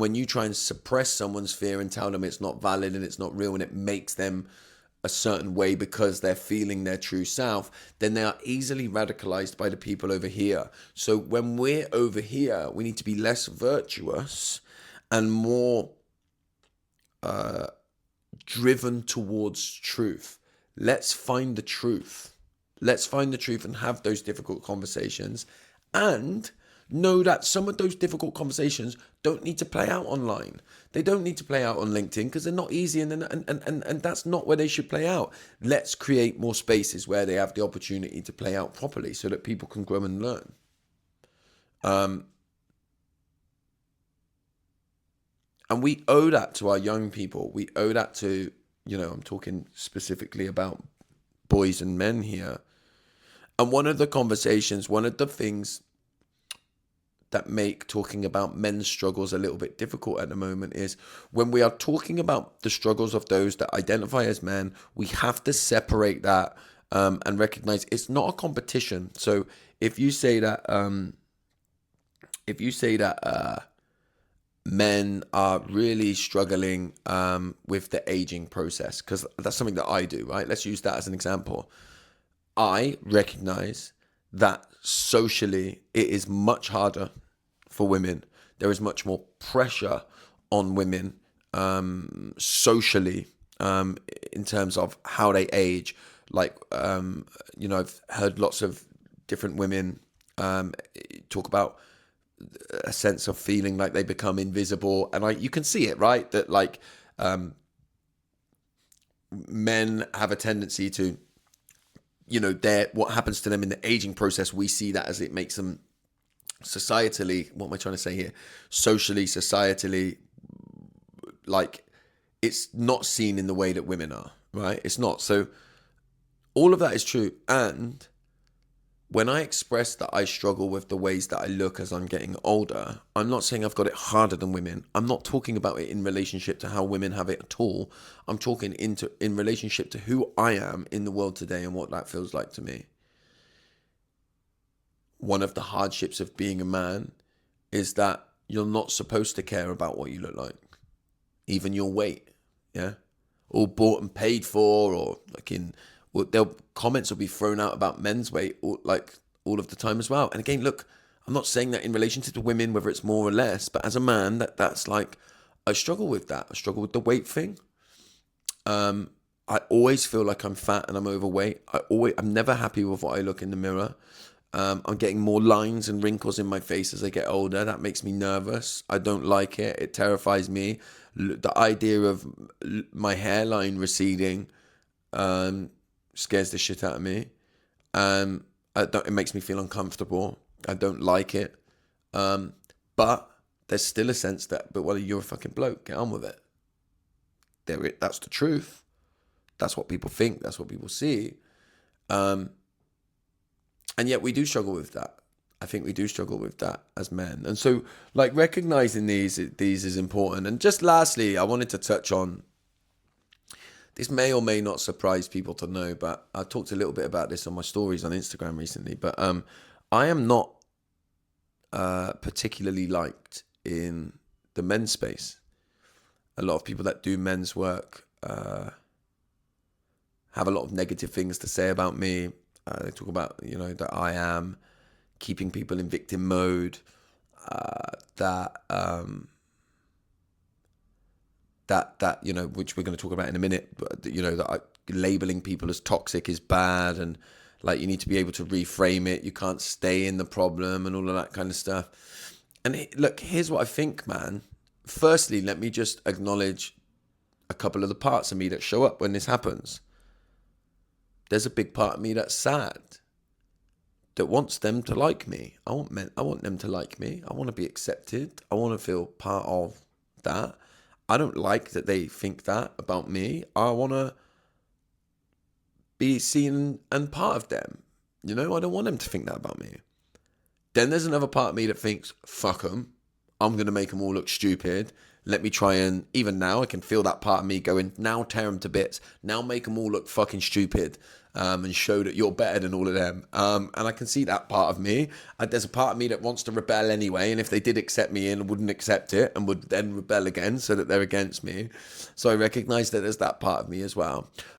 when you try and suppress someone's fear and tell them it's not valid and it's not real and it makes them a certain way because they're feeling their true self, then they are easily radicalized by the people over here. So when we're over here, we need to be less virtuous and more driven towards truth. Let's find the truth. Let's find the truth and have those difficult conversations, and know that some of those difficult conversations don't need to play out online. They don't need to play out on LinkedIn because they're not easy, and that's not where they should play out. Let's create more spaces where they have the opportunity to play out properly so that people can grow and learn. And we owe that to our young people. We owe that to, I'm talking specifically about boys and men here. And one of the conversations, one of the things that make talking about men's struggles a little bit difficult at the moment is when we are talking about the struggles of those that identify as men, we have to separate that and recognize it's not a competition. So if you say that men are really struggling with the aging process, because that's something that I do, right? Let's use that as an example. I recognize that socially it is much harder for women. There is much more pressure on women socially in terms of how they age. Like, I've heard lots of different women talk about a sense of feeling like they become invisible, and you can see it, right? That men have a tendency to, what happens to them in the aging process, we see that as it makes them societally, what am I trying to say here? Socially, societally, like it's not seen in the way that women are, right? It's not. So all of that is true. And when I express that I struggle with the ways that I look as I'm getting older, I'm not saying I've got it harder than women. I'm not talking about it in relationship to how women have it at all. I'm talking in relationship to who I am in the world today and what that feels like to me. One of the hardships of being a man is that you're not supposed to care about what you look like, even your weight, yeah? All bought and paid for, or comments will be thrown out about men's weight all of the time as well. And again, look, I'm not saying that in relation to the women, whether it's more or less, but as a man, that's like, I struggle with that. I struggle with the weight thing. I always feel like I'm fat and I'm overweight. I'm never happy with what I look in the mirror. I'm getting more lines and wrinkles in my face as I get older. That makes me nervous. I don't like it. It terrifies me. The idea of my hairline receding scares the shit out of me. It makes me feel uncomfortable. I don't like it. But there's still a sense that, but well, you're a fucking bloke. Get on with it. That's the truth. That's what people think. That's what people see. And yet we do struggle with that. I think we do struggle with that as men. And so, recognizing these is important. And just lastly, I wanted to touch on, this may or may not surprise people to know, but I talked a little bit about this on my stories on Instagram recently. But I am not particularly liked in the men's space. A lot of people that do men's work have a lot of negative things to say about me. They talk about, that I am keeping people in victim mode, that which we're going to talk about in a minute, but that labeling people as toxic is bad, and you need to be able to reframe it. You can't stay in the problem and all of that kind of stuff. And look, here's what I think, man. Firstly, let me just acknowledge a couple of the parts of me that show up when this happens. There's a big part of me that's sad, that wants them to like me. I want them to like me. I want to be accepted. I want to feel part of that. I don't like that they think that about me. I want to be seen and part of them. I don't want them to think that about me. Then there's another part of me that thinks, fuck them. I'm going to make them all look stupid. Let me try and, even now, I can feel that part of me going, now tear them to bits. Now make them all look fucking stupid. and show that you're better than all of them. And I can see that part of me. There's a part of me that wants to rebel anyway. And if they did accept me in, wouldn't accept it and would then rebel again so that they're against me. So I recognize that there's that part of me as well.